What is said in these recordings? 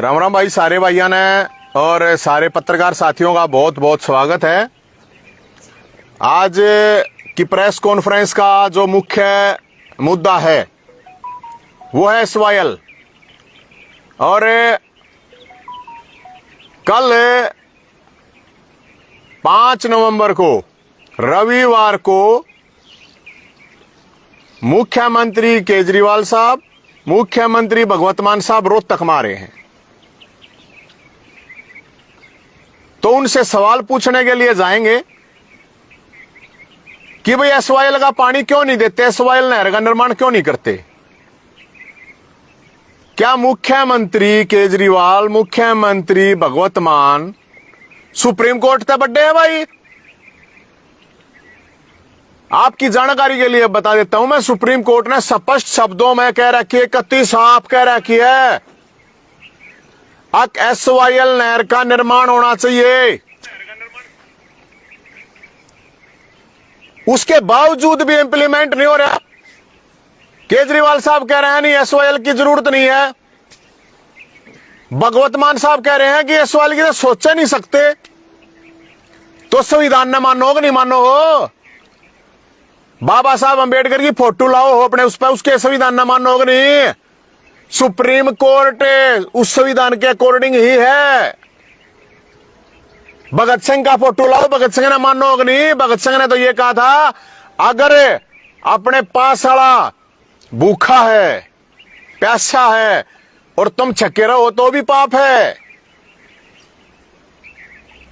राम राम भाई, सारे भाइयों ने और सारे पत्रकार साथियों का बहुत बहुत स्वागत है। आज की प्रेस कॉन्फ्रेंस का जो मुख्य मुद्दा है वो है SYL। और कल 5 नवंबर को रविवार को मुख्यमंत्री केजरीवाल साहब, मुख्यमंत्री भगवंत मान साहब रोहतक में आ रहे हैं। तो उनसे सवाल पूछने के लिए जाएंगे कि भाई SYL का पानी क्यों नहीं देते, SYL नहर का निर्माण क्यों नहीं करते। क्या मुख्यमंत्री केजरीवाल, मुख्यमंत्री भगवंत मान सुप्रीम कोर्ट तक बड्डे है भाई? आपकी जानकारी के लिए बता देता हूं मैं, सुप्रीम कोर्ट ने स्पष्ट शब्दों में कह रखी है, 31 साफ कह रखी है, अब SYL नहर का निर्माण होना चाहिए। उसके बावजूद भी इंप्लीमेंट नहीं हो रहा। केजरीवाल साहब कह रहे हैं नहीं, SYL की जरूरत नहीं है। भगवंत मान साहब कह रहे हैं कि SYL की तो सोच नहीं सकते। तो संविधान न मानो कि नहीं मानो हो, बाबा साहब अंबेडकर की फोटो लाओ हो अपने उस पर, उसके संविधान न मानो कि नहीं। सुप्रीम कोर्ट उस संविधान के अकॉर्डिंग ही है। भगत सिंह का फोटो लाओ, भगत सिंह ने मानो कि नहीं। भगत सिंह ने तो ये कहा था, अगर अपने पास वाला भूखा है, प्यासा है और तुम छक्के रहो तो भी पाप है।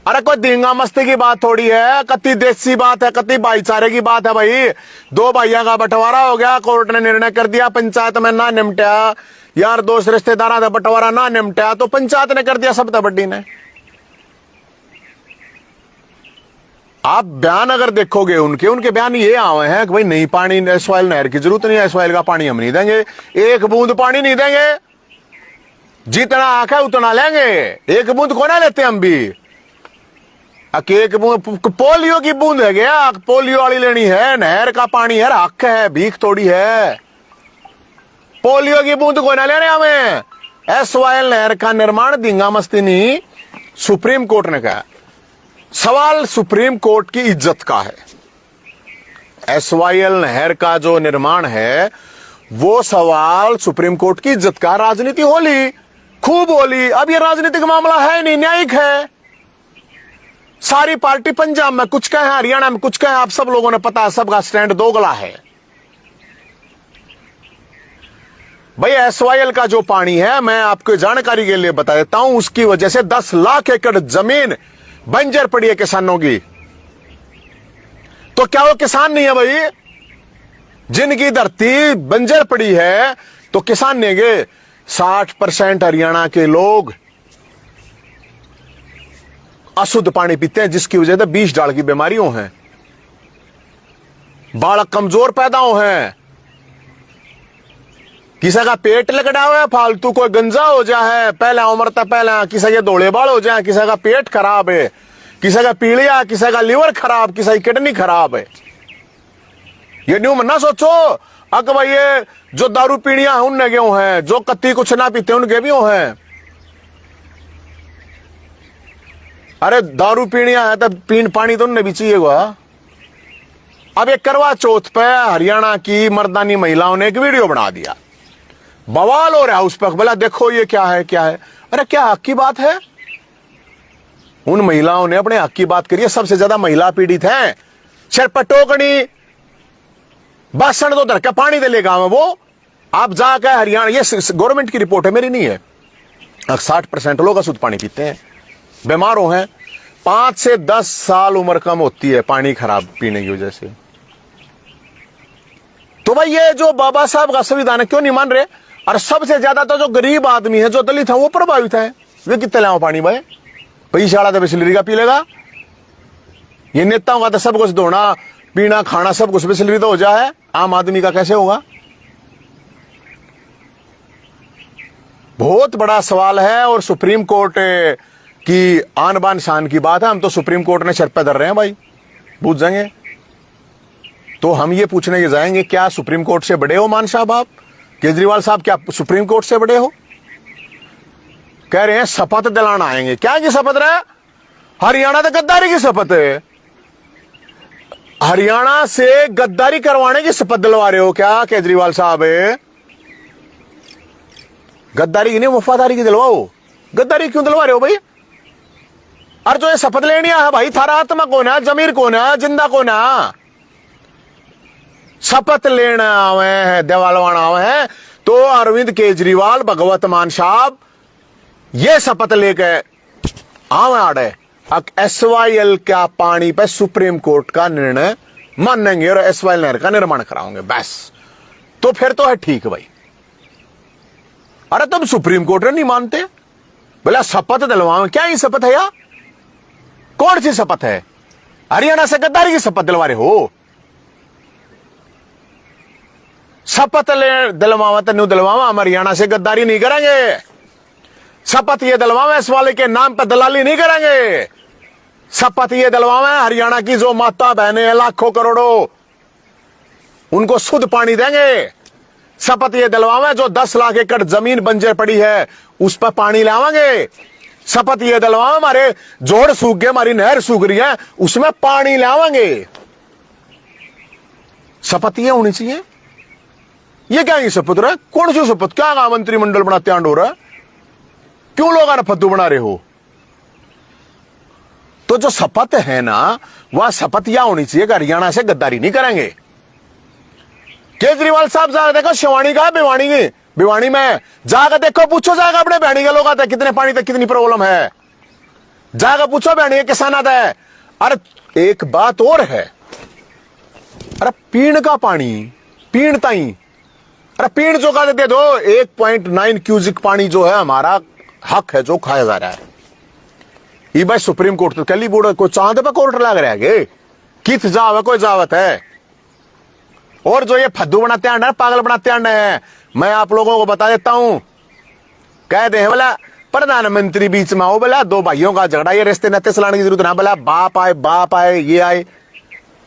अरे कोई दींगा मस्ती की बात थोड़ी है, कति देसी बात है, कति भाईचारे की बात है भाई। दो भाइयों का बंटवारा हो गया, कोर्ट ने निर्णय कर दिया, पंचायत में ना निपटा, यार दोस्त रिश्तेदार का बंटवारा ना निपटा तो पंचायत ने कर दिया, सब बड्डी ने। आप बयान अगर देखोगे उनके बयान ये आए हैं कि भाई नहीं, पानी SYL नहर की जरूरत नहीं है, SYL का पानी हम नहीं देंगे, एक बूंद पानी नहीं देंगे, जितना आंख है उतना लेंगे, एक बूंद को ना लेते हम भी। एक बूंद पोलियो की बूंद है गया, पोलियो वाली लेनी है, नहर का पानी है, हक है, भीख थोड़ी है। पोलियो की बूंद को ना लेने हमें। SYL नहर का निर्माण दींगा मस्ती नहीं, सुप्रीम कोर्ट ने कहा। सवाल सुप्रीम कोर्ट की इज्जत का है। SYL नहर का जो निर्माण है वो सवाल सुप्रीम कोर्ट की इज्जत का। राजनीति होली, खूब होली, अब ये राजनीतिक मामला है नहीं, न्यायिक है। सारी पार्टी पंजाब में कुछ कहे, हरियाणा में कुछ कहे, आप सब लोगों ने पता है, सबका स्टैंड दोगला है। भाई SYL का जो पानी है, मैं आपको जानकारी के लिए बता देता हूं, उसकी वजह से 10 लाख एकड़ जमीन बंजर पड़ी है किसानों की। तो क्या वो किसान नहीं है भाई? जिनकी धरती बंजर पड़ी है तो किसान नहीं है। 60% हरियाणा के लोग अशुद्ध पानी पीते हैं, जिसकी वजह से 20 डाल की बीमारियों हैं, बालक कमजोर पैदा हो हैं, किसी का पेट लकड़ा हुआ है फालतू, कोई गंजा हो जाए पहले उम्र तक, पहले किसी के दौड़े बाल हो जाए, किसी का पेट खराब है, किसी का पीलिया, किसी का लीवर खराब, किसी की किडनी खराब है। ये न्यू मना सोचो अक भाई ये जो दारू पीणिया है उनने क्यों है, जो कत्ती कुछ ना पीते उनके भी हैं। अरे दारू पीणिया है तो पीन पानी तो उनने भी चाहिए हुआ। अब एक करवा चौथ पे हरियाणा की मर्दानी महिलाओं ने एक वीडियो बना दिया, बवाल हो रहा है उस पर, बोला देखो ये क्या है क्या है। अरे क्या हक की बात है? उन महिलाओं ने अपने हक की बात करी है। सबसे ज्यादा महिला पीड़ित है, सिर पर टोकनी, बासन तो धर के पानी दे लेगा वो। आप जाकर हरियाणा, ये गवर्नमेंट की रिपोर्ट है, मेरी नहीं है, 60% लोग अशुद्ध पानी पीते हैं, बीमार हैं। 5 से 10 साल उम्र कम होती है पानी खराब पीने की वजह से। तो भाई ये जो बाबा साहब का संविधान है क्यों नहीं मान रहे? और सबसे ज्यादा तो जो गरीब आदमी है, जो दलित है, वो प्रभावित है। वे कितने लाओ पानी भाई? पैसा वाला तो बिस्लरी का पी लेगा। ये नेताओं का तो सब कुछ धोना पीना खाना सब कुछ बिस्लरी तो हो जाए, आम आदमी का कैसे होगा? बहुत बड़ा सवाल है और सुप्रीम कोर्ट की आन बान शान की बात है। हम तो सुप्रीम कोर्ट ने सर पे धर रहे हैं भाई, पूछ जाएंगे तो हम ये पूछने के जाएंगे, क्या सुप्रीम कोर्ट से बड़े हो मान साहब आप? केजरीवाल साहब क्या सुप्रीम कोर्ट से बड़े हो? कह रहे हैं शपथ दिलाना आएंगे। क्या की शपथ रहा? हरियाणा तो गद्दारी की शपथ है। हरियाणा से गद्दारी करवाने की शपथ दिलवा रहे हो क्या केजरीवाल साहब? गद्दारी की नहीं, वफादारी की दिलवाओ। गद्दारी क्यों दिलवा रहे हो भाई? और जो ये शपथ लेनी है भाई, थारा आत्मा कौन है, जमीर कौन है, जिंदा कौन है? शपथ लेना आवे हैं, देवालवाना आवे हैं तो अरविंद केजरीवाल भगवत मान साहब ये शपथ लेके आवे आड़े SYL का पानी पे सुप्रीम कोर्ट का निर्णय मानेंगे और SYL नहर का निर्माण कराओगे, बस। तो फिर तो है ठीक भाई। अरे तुम सुप्रीम कोर्ट नहीं मानते, बोला शपथ दिलवाओ। क्या ये शपथ है यार? कौन सी शपथ है? हरियाणा से गद्दारी की शपथ दिलवा रहे हो? शपथ ले दिलवावा तो नहीं दिलवावा, हम हरियाणा से गद्दारी नहीं करेंगे। शपथ ये दिलवावा इस वाले के नाम पर दलाली नहीं करेंगे। शपथ ये दिलवावा हरियाणा की जो माता बहनें हैं लाखों करोड़ों, उनको शुद्ध पानी देंगे। शपथ ये दिलवावा जो 10 लाख एकड़ जमीन बंजर पड़ी है उस पर पानी लावांगे। शपथ ये दिलवावा हमारे जोड़ सूख गए, हमारी नहर सूख रही है, उसमें पानी लावांगे। शपथ ये होनी चाहिए। ये क्या ये शपथ रहा है? कौन सी शपथ? क्या मंत्रिमंडल बनाते आंड हो रहा है? क्यों लोग आना फद्दू बना रहे हो? तो जो शपथ है ना, वह शपथ यह होनी चाहिए कि हरियाणा से गद्दारी नहीं करेंगे। केजरीवाल साहब जाकर देखो शिवानी का, भिवानी की, भिवानी में जाकर देखो, पूछो जाकर अपने बहनी के लोग आते हैं कितने पानी तक कितनी प्रॉब्लम है, जाकर पूछो बहनी के किसान आता है। अरे एक बात और है, अरे पीण का पानी पीण ताई, अरे पीण जो का दे दो 1.9 क्यूजिक पानी जो है हमारा हक है जो खाया जा रहा है। ये भाई सुप्रीम कोर्ट तो कल ही बोर्ड कोई चांद पे कोर्ट लग रहा है कित जाव कोई जावत है। और जो ये फद्दू बनाते हैं, पागल बनाते हैं, मैं आप लोगों को बता देता हूं, कह दे बोला प्रधानमंत्री बीच में हो, बोला दो भाइयों का झगड़ा, ये रिश्ते नाते चलाने की जरूरत ना, बोला बाप आए ये आए।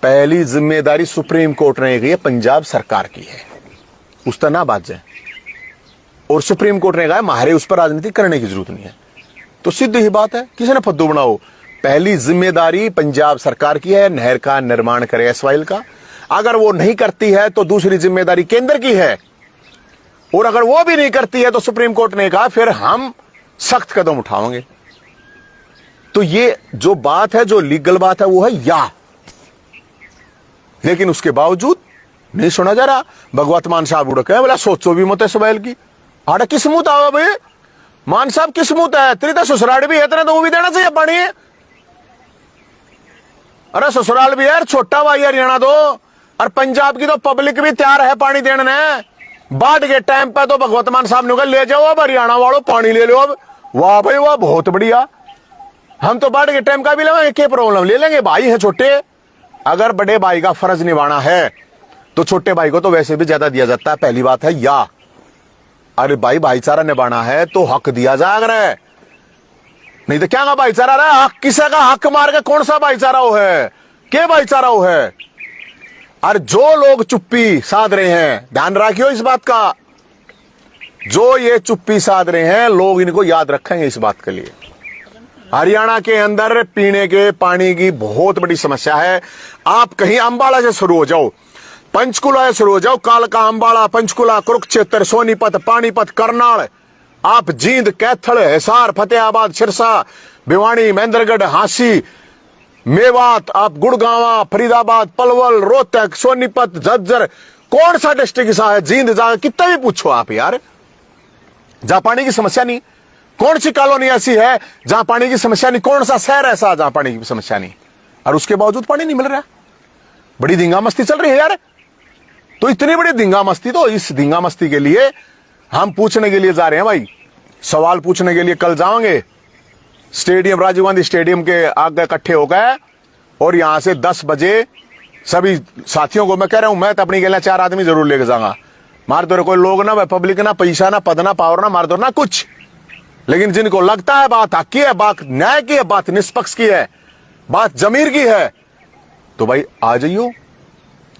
पहली जिम्मेदारी सुप्रीम कोर्ट ने कही है पंजाब सरकार की है, उस तरह ना बात जाए। और सुप्रीम कोर्ट ने कहा मारे उस पर राजनीति करने की जरूरत नहीं है। तो सीधी ही बात है, किसी ने फद्दू बनाओ। पहली जिम्मेदारी पंजाब सरकार की है, नहर का निर्माण करे SYL का। अगर वो नहीं करती है तो दूसरी जिम्मेदारी केंद्र की है, और अगर वो भी नहीं करती है तो सुप्रीम कोर्ट ने कहा फिर हम सख्त कदम उठाएंगे। तो ये जो बात है, जो लीगल बात है, वो है या, लेकिन उसके बावजूद नहीं सुना जा रहा। भगवत मान साहब उड़क है, बोला सोचो भी मत SYL की। आड़ा किस्मत आओ भाई, मान साहब किस्मत है तेरी, तो ससुराल भी है तेरे, तो वो भी देना चाहिए पानी। अरे ससुराल भी है, छोटा भाई हरियाणा दो, और पंजाब की तो पब्लिक भी तैयार है पानी देने। बाढ़ के टाइम पे तो भगवत मान साहब ने कहा ले जाओ अब हरियाणा वालों पानी ले लो अब। वाह भाई वाह, बहुत बढ़िया, हम तो बाढ़ के टाइम का भी लेंगे, क्या प्रॉब्लम, ले लेंगे, भाई है छोटे। अगर बड़े भाई का फर्ज निभाना है तो छोटे भाई को तो वैसे भी ज्यादा दिया जाता है, पहली बात है या। अरे भाई भाईचारा निभाना है तो हक दिया जाए, नहीं तो क्या भाईचारा रहा, हक किसी का हक मार के कौन सा भाईचारा हो है, क्या भाईचारा हो है। और जो लोग चुप्पी साध रहे हैं, ध्यान रखियो इस बात का, जो ये चुप्पी साध रहे हैं लोग इनको याद रखेंगे इस बात के लिए। हरियाणा के अंदर पीने के पानी की बहुत बड़ी समस्या है। आप कहीं अंबाला से शुरू हो जाओ, पंचकुला से शुरू हो जाओ, कालका, अंबाला, पंचकुला, कुरुक्षेत्र, सोनीपत, पानीपत, करनाल, आप जींद, कैथल, हिसार, फतेहाबाद, सिरसा, भिवानी, महेंद्रगढ़, हांसी, मेवात, आप गुड़गांव, फरीदाबाद, पलवल, रोहतक, सोनीपत, झज्जर, कौन सा डिस्ट्रिक्ट सा है, जींद जाकर कितना भी पूछो आप यार, जहां पानी की समस्या नहीं। कौन सी कॉलोनी ऐसी है जहां पानी की समस्या नहीं, कौन सा शहर ऐसा जहां पानी की समस्या नहीं, और उसके बावजूद पानी नहीं मिल रहा। बड़ी धींगा मस्ती चल रही है यार। तो इतनी बड़ी धींगा मस्ती, तो इस धींगा मस्ती के लिए हम पूछने के लिए जा रहे हैं भाई, सवाल पूछने के लिए कल जाएंगे स्टेडियम, राजीव गांधी स्टेडियम के आगे इकट्ठे हो गए, और यहां से 10 बजे सभी साथियों को मैं कह रहा हूं, मैं तो अपनी गला 4 आदमी जरूर लेके जाऊंगा। मार दो कोई लोग ना, पब्लिक ना, पैसा ना, पद ना, पावर ना, मार दो ना कुछ, लेकिन जिनको लगता है बात हक की है, बात न्याय की है, बात निष्पक्ष की है, बात जमीर की है, तो भाई आ जाइयो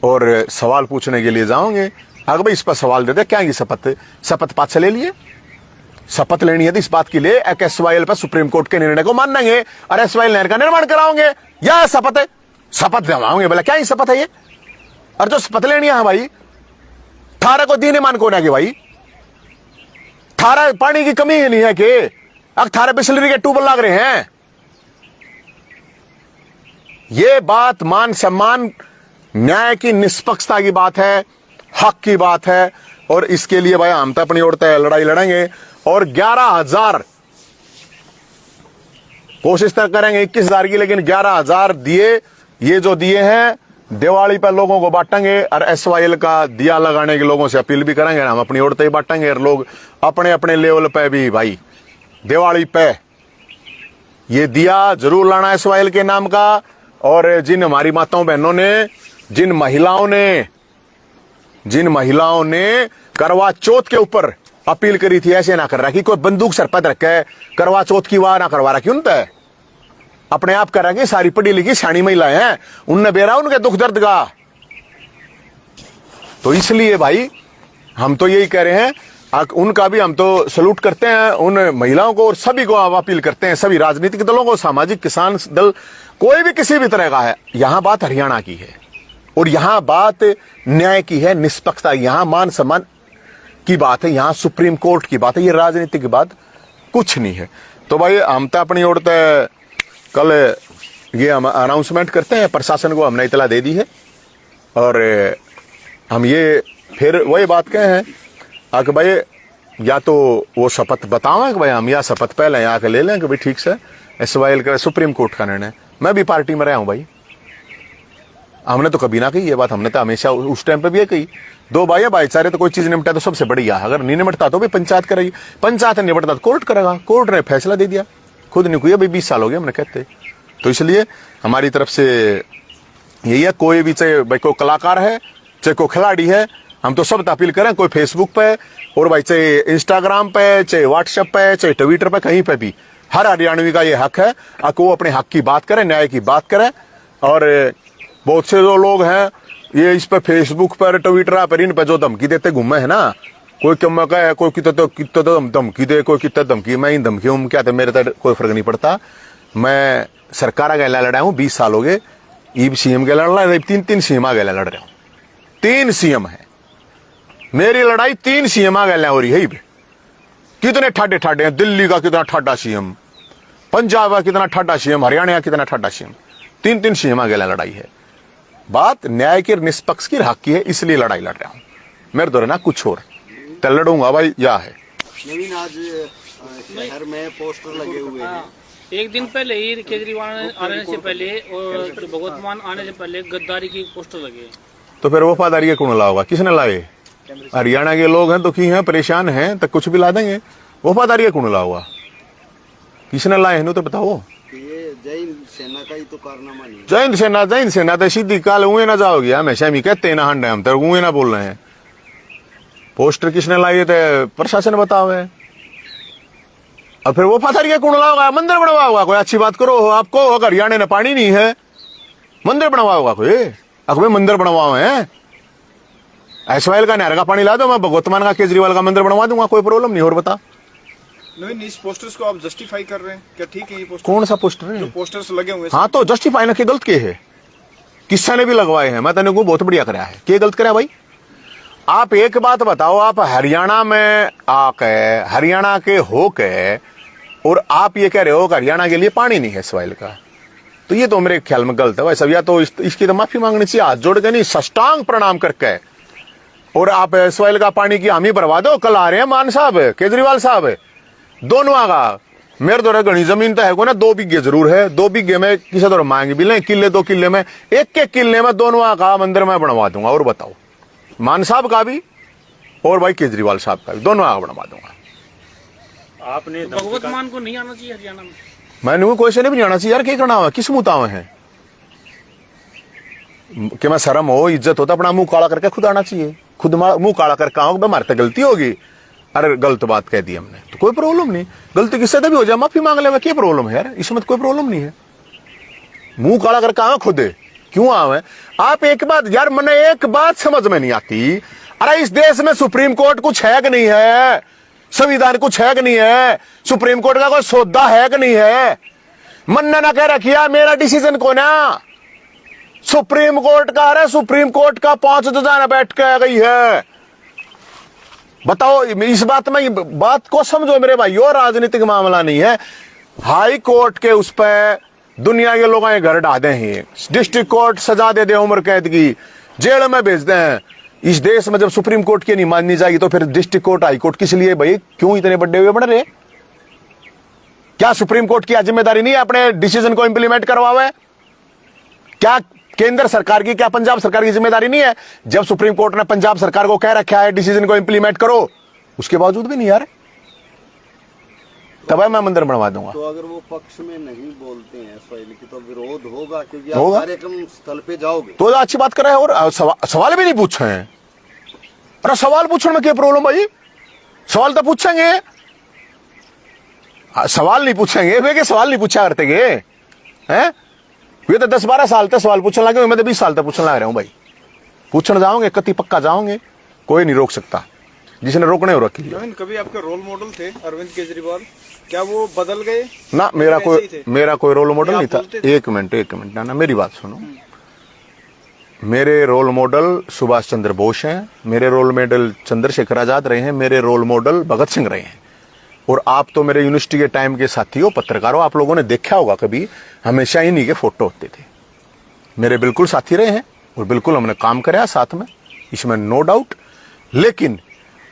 और सवाल पूछने के लिए जाओगे। अगर भाई इस पर सवाल देते क्या, ये शपथ पाछे ले लिए, शपथ लेनी है तो इस बात के लिए SYL पर सुप्रीम कोर्ट के निर्णय को मानेंगे और SYL नहर का निर्माण कराओगे। यह शपथ है, शपथ दिलाओगे। बोला क्या ही शपथ है ये? और जो शपथ लेनी है भाई, थारा को दीने मान कौन है कि भाई थारा पानी की कमी ही नहीं है कि अब थारा बिस्लरी के ट्यूबवेल लग रहे हैं। ये बात मान सम्मान न्याय की निष्पक्षता की बात है, हक की बात है। और इसके लिए भाई हम तो अपनी ओर से लड़ाई लड़ेंगे और 11,000 कोशिश तक करेंगे 21,000 की, लेकिन 11,000 दिए ये जो दिए हैं दिवाली पर लोगों को बांटेंगे और SYL का दिया लगाने के लोगों से अपील भी करेंगे। हम अपनी ओर से ही बांटेंगे और लोग अपने अपने लेवल पे भी भाई दिवाली पे ये दिया जरूर लाना SYL के नाम का। और जिन हमारी माताओं बहनों ने, जिन महिलाओं ने करवा चौथ के ऊपर अपील करी थी, ऐसे ना कर रहा कि कोई बंदूक सर पर रखे करवा चौथ की वाह ना करवा रहा क्यों तय अपने आप कर रहा कि सारी पढ़ी लिखी सियाणी महिलाएं हैं, उनने बेरा उनके दुख दर्द का। तो इसलिए भाई हम तो यही कह रहे हैं, उनका भी हम तो सलूट करते हैं उन महिलाओं को और सभी को अपील करते हैं, सभी राजनीतिक दलों को, सामाजिक किसान दल, कोई भी किसी भी तरह का है। यहां बात हरियाणा की है और यहां बात न्याय की है, निष्पक्षता, यहां मान सम्मान की बात है, यहां सुप्रीम कोर्ट की बात है, ये राजनीति की बात कुछ नहीं है। तो भाई हम तो अपनी ओर से कल ये हम अनाउंसमेंट करते हैं, प्रशासन को हमने इतला दे दी है और हम ये फिर वही बात कहे हैं कि भाई या तो वो शपथ बताओ कि भाई हम या शपथ पहले यहाँ के ले लें कि भाई ठीक से SYL का सुप्रीम कोर्ट का निर्णय। मैं भी पार्टी में रहा हूं भाई, हमने तो कभी ना कही ये बात, हमने तो हमेशा उस टाइम पे भी ये कही, दो भाईचारे तो कोई चीज निपटा तो सबसे बढ़िया, अगर नहीं निपटता तो भी पंचायत करेगी, पंचायत नहीं निपटता तो कोर्ट करेगा, कोर्ट ने फैसला दे दिया, खुद नहीं कोई, अभी 20 साल हो गए हमने कहते। तो इसलिए हमारी तरफ से यही है, कोई भी चाहे भाई कोई कलाकार है चाहे कोई खिलाड़ी है, हम तो सब अपील करें, कोई फेसबुक पे और भाई चाहे इंस्टाग्राम पे चाहे व्हाट्सएप पे चाहे ट्विटर पे कहीं पे भी, हर हरियाणवी का ये हक है कि वो अपने हक की बात करें, न्याय की बात करें। और बहुत से जो लोग हैं ये इस पे फेसबुक पर ट्विटर पर इन पे जो धमकी देते घूमे है ना, कोई क्यों कहे कोई कितना धमकी दे, कोई कितना धमकी, मैं इन धमकी हूँ क्या, मेरे तो कोई फर्क नहीं पड़ता। मैं सरकार गैला लड़ा हूँ 20 साल हो गए, ईब CM गैला लड़ रहा, 3 CM गैला लड़ रहा हूँ, 3 CM है मेरी लड़ाई, 3 CM गैला हो रही है। कितने ठाडे ठाडे हैं, दिल्ली का कितना ठाडा CM, पंजाब का कितना ठाडा CM, हरियाणा का कितना ठाडा CM, 3 CM गैला लड़ाई है। बात न्याय की निष्पक्ष की हक की है, इसलिए लड़ाई लड़ रहा हूँ, मेरे दौरे ना कुछ और तो लड़ूंगा भाई। यह है नवीन, आज शहर में पोस्टर लगे हुए हैं, एक दिन पहले ही केजरीवाल आने से पहले और भगवत मान आने से पहले गद्दारी की पोस्टर लगे। तो फिर वफादारी का कौन लाओगा, किसने लाए? हरियाणा के लोग हैं, दुखी हैं, परेशान हैं, तो कुछ भी ला देंगे। वफादारी का कौन लाओगा, किसने लाए हैं तो बताओ। ये जय हिंद सेना का ही तो कारनामा नहीं। जय हिंद सेना तो सीधी काल उए ना जाओगी, हमेशा ही कहते ना हंडे, हम तो उए ना बोल रहे हैं। पोस्टर किसने लाए थे, प्रशासन बताओ है। और फिर वफादारी का कौन लाओगा, मंदिर बनवाओगा कोई, अच्छी बात करो। आपको अगर हरियाणा में पानी नहीं है, मंदिर बनवाओगा कोई, अगर मंदिर बनवाओ है, SYL का नहर का पानी ला दो, मैं भगवत मान का केजरीवाल का मंदिर बनवा दूंगा, कोई प्रॉब्लम नहीं। और बता नवीन, इस पोस्टर्स को आप जस्टिफाई कर रहे हैं क्या? ठीक है ये पोस्टर, कौन सा पोस्टर है? जो पोस्टर्स लगे हुए हैं, हाँ तो जस्टिफाई ना, के गलत के है, किस्सा ने भी लगवाए हैं, मैं तेने को बहुत बढ़िया कराया है, के गलत कराया भाई। आप एक बात बताओ, आप हरियाणा में आके, हरियाणा के होके, और आप ये कह रहे हो कि हरियाणा के लिए पानी नहीं है SYL का, तो ये तो मेरे ख्याल में गलत है भाई। सब या तो इसकी तो माफी मांगनी चाहिए, हाथ जोड़ के नहीं, साष्टांग प्रणाम करके। और आप SYL का पानी की हामी भरवा दो। कल आ रहे हैं मान साहब, केजरीवाल साहब, दोनों आगा मेरे द्वारा घनी जमीन तो है को ना, 2 बीघे जरूर है, 2 बीघे में किसी तरह मांग भी लें, किले 2 किले में, एक किले में दोनों आगा मंदिर में बनवा दूंगा। और बताओ, मान साहब का भी और भाई केजरीवाल साहब का भी, दोनों आगा बनवा दूंगा। आपने भगवत मान को नहीं आना चाहिए हरियाणा में, मैंने कोई से नहीं भी आना चाहिए यार, क्या करना हुआ, किस मुँह तावे हैं कि मैं शर्म हो, इज्जत हो तो अपना मुंह काला करके खुद आना चाहिए। खुद मुंह काला करके आओ, हमारे तो गलती होगी, अरे गलत बात कह दी हमने तो कोई प्रॉब्लम नहीं, गलती किससे भी हो जाए माफी मांग ले, क्या प्रॉब्लम है यार, इसमें तो कोई प्रॉब्लम नहीं है। मुंह काला करके आओ खुद, क्यों आओ? आप एक बात यार, मैंने एक बात समझ में नहीं आती, अरे इस देश में सुप्रीम कोर्ट कुछ है कि नहीं है? संविधान कुछ है कि नहीं है? सुप्रीम कोर्ट का कोई सौदा है कि नहीं है? मन्ना ना कह रखिया मेरा डिसीजन को ना सुप्रीम कोर्ट का है। सुप्रीम कोर्ट का 5 जज बैठ के गई है। बताओ इस बात में, बात को समझो मेरे भाइयों, राजनीतिक मामला नहीं है। हाई कोर्ट के उस पर दुनिया के लोग घर ढा दे हैं, डिस्ट्रिक्ट कोर्ट सजा दे उम्र कैद की, जेल में भेज दें। इस देश में जब सुप्रीम कोर्ट की नहीं माननी जाएगी तो फिर डिस्ट्रिक्ट कोर्ट हाई कोर्ट किस लिए भाई? क्यों इतने बड़े हुए बढ़ रहे? क्या सुप्रीम कोर्ट की जिम्मेदारी नहीं है अपने डिसीजन को इंप्लीमेंट करवावे? क्या केंद्र सरकार की, क्या पंजाब सरकार की जिम्मेदारी नहीं है? जब सुप्रीम कोर्ट ने पंजाब सरकार को कह रखा है डिसीजन को इंप्लीमेंट करो, उसके बावजूद भी नहीं यार, तब मैं मंदिर बनवा दूंगा। तो अगर वो पक्ष में नहीं बोलते हैं एसवाईएल की तो विरोध होगा, क्योंकि होगा। आप कार्यक्रम स्थल पे जाओगे तो अच्छी बात कर रहे हैं। और सवाल भी नहीं पूछ रहे हैं। अरे सवाल पूछने में क्या प्रॉब्लम भाई? सवाल तो पूछेंगे, सवाल नहीं पूछेंगे वे के सवाल नहीं पूछा करते हैं? वे तो 10-12 साल तक सवाल पूछने लगे, मैं तो 20 साल तक पूछने लग रहा हूं भाई। पूछने जाओगे कति पक्का जाओगे, कोई नहीं रोक सकता, जिसने रोकने हो रखी। नवीन, कभी आपके रोल मॉडल थे अरविंद केजरीवाल, क्या वो बदल गए? ना मेरा कोई रोल मॉडल नहीं था। एक मिनट ना मेरी बात सुनो। मेरे रोल मॉडल सुभाष चंद्र बोस हैं, मेरे रोल मॉडल चंद्रशेखर आजाद रहे हैं, मेरे रोल मॉडल भगत सिंह रहे हैं। और आप तो मेरे यूनिवर्सिटी के टाइम के साथी हो, पत्रकार हो, आप लोगों ने देखा होगा कभी, हमेशा इन्हीं के फोटो होते थे। मेरे बिल्कुल साथी रहे हैं और बिल्कुल हमने काम कराया साथ में, इसमें नो डाउट। लेकिन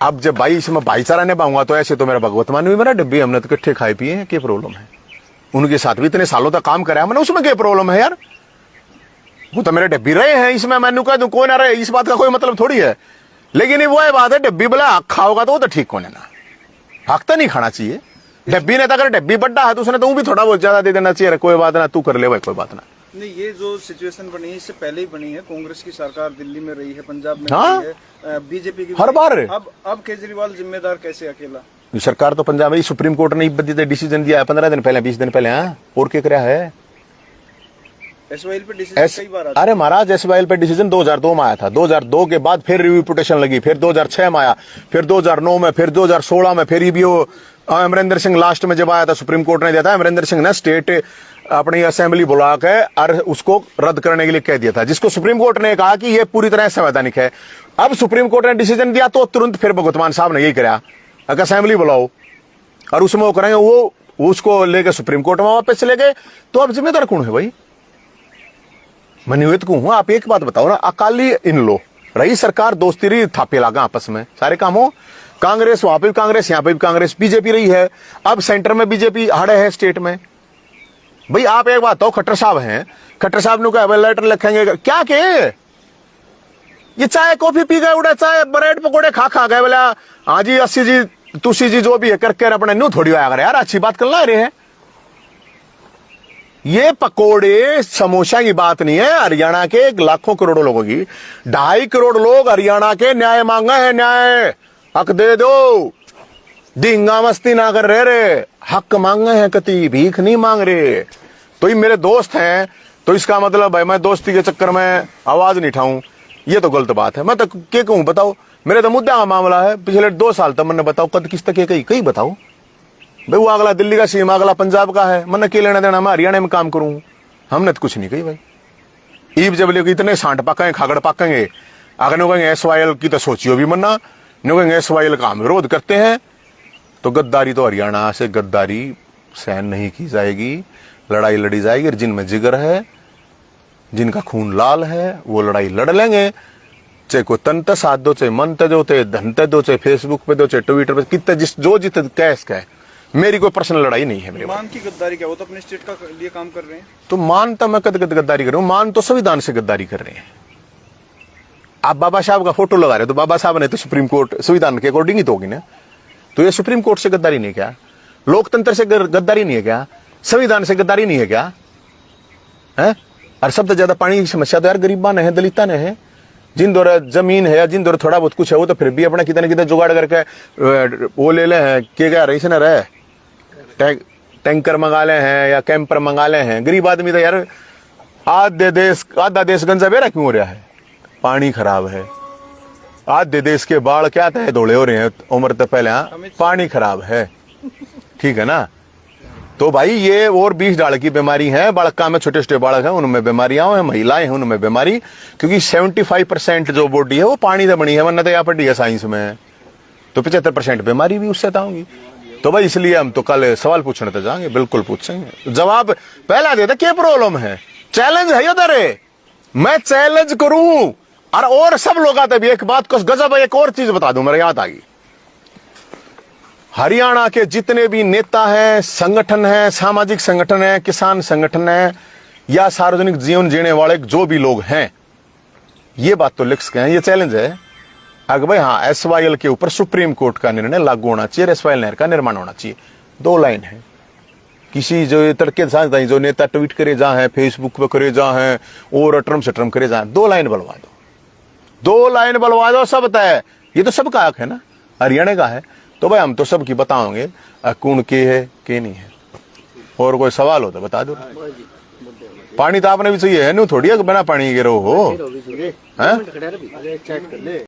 अब जब भाई इसमें भाईचारा निभाऊंगा तो ऐसे तो मेरा भगवत मान भी मेरा डब्बी, हमने तो इकट्ठे खाए पिए हैं, क्या प्रॉब्लम है? उनके साथ भी इतने सालों तक काम कराया मैंने, उसमें क्या प्रॉब्लम है यार? वो तो मेरे डब्बी रहे हैं, इसमें मैंने कह दूं कोई ना रहे, इस बात का कोई मतलब थोड़ी है। लेकिन वो है बात है, डब्बी बोला हक खाओगा तो वो तो ठीक कौन है ना, हक तो नहीं खाना चाहिए। डब्बी ने तो अगर डब्बी बड्डा है तो उसने तो भी थोड़ा बहुत ज्यादा दे देना चाहिए, कोई बात ना तू कर ले भाई, कोई बात ना। नहीं, ये जो सिचुएशन बनी है इससे पहले ही बनी है। कांग्रेस की सरकार दिल्ली में रही है, पंजाब में हाँ? रही है, बीजेपी की हर बार। अब केजरीवाल जिम्मेदार कैसे अकेला? सरकार तो पंजाब में सुप्रीम कोर्ट ने डिसीजन दिया है 15 दिन पहले, 20 दिन पहले। हाँ, और क्या कराया है? एसवाईएल पे डिसीजन कई बार आता है। अरे महाराज, एसवाईएल पे डिसीजन 2002 में आया था, 2002 के बाद फिर रिव्यू पिटिशन लगी, फिर 2006 में आया, फिर 2009 में, फिर 2016 में, फिर भी वो अमरिंदर सिंह लास्ट में जब आया था, सुप्रीम कोर्ट ने दिया था, अमरिंदर सिंह ने स्टेट अपनी असेंबली बुला के और उसको रद्द करने के लिए कह दिया था, जिसको सुप्रीम कोर्ट ने कहा कि यह पूरी तरह संवैधानिक है। अब सुप्रीम कोर्ट ने डिसीजन दिया तो तुरंत फिर भगवत मान साहब ने यही कराया, अगर असेंबली बुलाओ और उसमें वो करेंगे, वो उसको लेकर सुप्रीम कोर्ट में वापस चले गए। तो अब जिम्मेदार कौन है भाई? मैं निवेदित को हूं। आप एक बात बताओ ना, अकाली इन लो रही सरकार, दोस्ती रही, थापे लागा आपस में, सारे काम हो। कांग्रेस वहां पे भी कांग्रेस, यहां पे भी कांग्रेस, बीजेपी रही है, अब सेंटर में बीजेपी हड़े है स्टेट में। भाई आप एक बात हो, खट्टर साहब हैं, खट्टर साहब ने कहा लेटर लिखेंगे क्या के? ये चाय कॉफी पी गए, उड़ा चाय ब्रेड पकौड़े खा गए, बोला हाँ जी 80 जी तुसी जी जो भी है करके अपने न्यू थोड़ी आया कर यार, अच्छी बात करना रहे हैं। ये पकोड़े समोसा की बात नहीं है, हरियाणा के लाखों करोड़ों लोगों की, 2.5 करोड़ लोग हरियाणा के न्याय मांगे हैं, न्याय हक दे दो, डिंगा मस्ती ना कर रहे, हक मांगे हैं, कति भीख नहीं मांग रहे। तो ये मेरे दोस्त हैं, तो इसका मतलब भाई मैं दोस्ती के चक्कर में आवाज नहीं उठाऊं, ये तो गलत बात है। मैं तो क्या कहूं बताओ, मेरे तो मुद्दा का मामला है, पिछले 2 साल तक मैंने बताओ कद किस तक कहीं बताओ भाई, वो अगला दिल्ली का सीएम, अगला पंजाब का है, मैंने क्या लेना देना, मैं हरियाणा में काम करूं, हमने तो कुछ नहीं कही भाई। ईब जब लोग इतने सांड पकेंगे, खागड़ पकेंगे, अगर कहेंगे एसवाईएल की तो सोचियो भी मन्ना, कहेंगे एसवाईएल का हम विरोध करते हैं, तो गद्दारी तो हरियाणा से गद्दारी सहन नहीं की जाएगी, लड़ाई लड़ी जाएगी। जिनमें जिगर है, जिनका खून लाल है, वो लड़ाई लड़ लेंगे, चाहे कोई तन ते साथ दो, चाहे मन ते दो, चाहे धन ते दो, चाहे फेसबुक पे दो, चाहे ट्विटर पे, कितने जो जित कैस का है, मेरी कोई पर्सनल लड़ाई नहीं है। मेरे मान की गद्दारी क्या? वो तो अपने स्टेट का लिए काम कर रहे हैं। तो मान तो मैं कद गद्दारी कर रहा हूं, मान तो संविधान से गद्दारी कर रहे हैं। आप बाबा साहब का फोटो लगा रहे हो, तो बाबा साहब ने तो सुप्रीम कोर्ट संविधान के अकॉर्डिंग ही तो होगी ना, तो ये सुप्रीम कोर्ट से गद्दारी नहीं क्या? लोकतंत्र से गद्दारी नहीं है क्या? संविधान से गद्दारी नहीं है क्या? है? और सबसे ज्यादा पानी की समस्या तो यार गरीबा ने है, दलिता ने है, जिन दौरा जमीन है या जिन दौरा थोड़ा बहुत कुछ है, वो तो फिर भी अपना कितने कितने जुगाड़ करके वो ले ले हैं, क्या रही से ना रहे, टैंकर मंगा ले हैं या कैंपर मंगा ले हैं। गरीब आदमी तो यार आधा देश गंजा बेरा क्यों हो रहा है? पानी खराब है, आधे देश के बाढ़ क्या तय दौड़े हो रहे हैं उम्र तो पहले। हाँ, पानी खराब है, ठीक है ना। तो भाई ये और 20 डाल की बीमारी है, बालका में छोटे छोटे बालक हैं उनमें बीमारियां हैं, महिलाएं हैं उनमें बीमारी, क्योंकि 75% जो बॉडी है वो पानी से बनी है, वरना तो यहाँ पढ़ी है साइंस में, तो 75% बीमारी भी उससे होंगी। तो भाई इसलिए हम तो कल सवाल पूछने तो जाएंगे, बिल्कुल पूछेंगे, जवाब पहला देते क्या प्रॉब्लम है, चैलेंज है उधर, मैं चैलेंज करूं और सब लोग आते भी। एक बात को गजब, एक और चीज बता दूं, मेरे याद आ गई। हरियाणा के जितने भी नेता हैं, संगठन हैं, सामाजिक संगठन है, किसान संगठन है, या सार्वजनिक जीवन जीने वाले जो भी लोग हैं, ये बात तो लिख सके हैं, ये चैलेंज है अगर भाई हाँ SYL के ऊपर सुप्रीम कोर्ट का निर्णय लागू होना चाहिए, SYL नहर का निर्माण होना चाहिए। 2 लाइन है, किसी जो तड़के जो नेता ट्वीट करे जा है, फेसबुक पे करे जा है, और टर्म से टर्म करे जा, 2 लाइन बलवा दो, 2 लाइन बलवा दो, सब तय। ये तो सबका हक है ना, हरियाणा का है, तो भाई हम तो सबकी बताओगे कौन के है के नहीं है। और कोई सवाल हो तो बता दो। पानी तो आपने भी चाहिए है, नहीं थोड़ी है बिना पानी के रहो हो, हैं?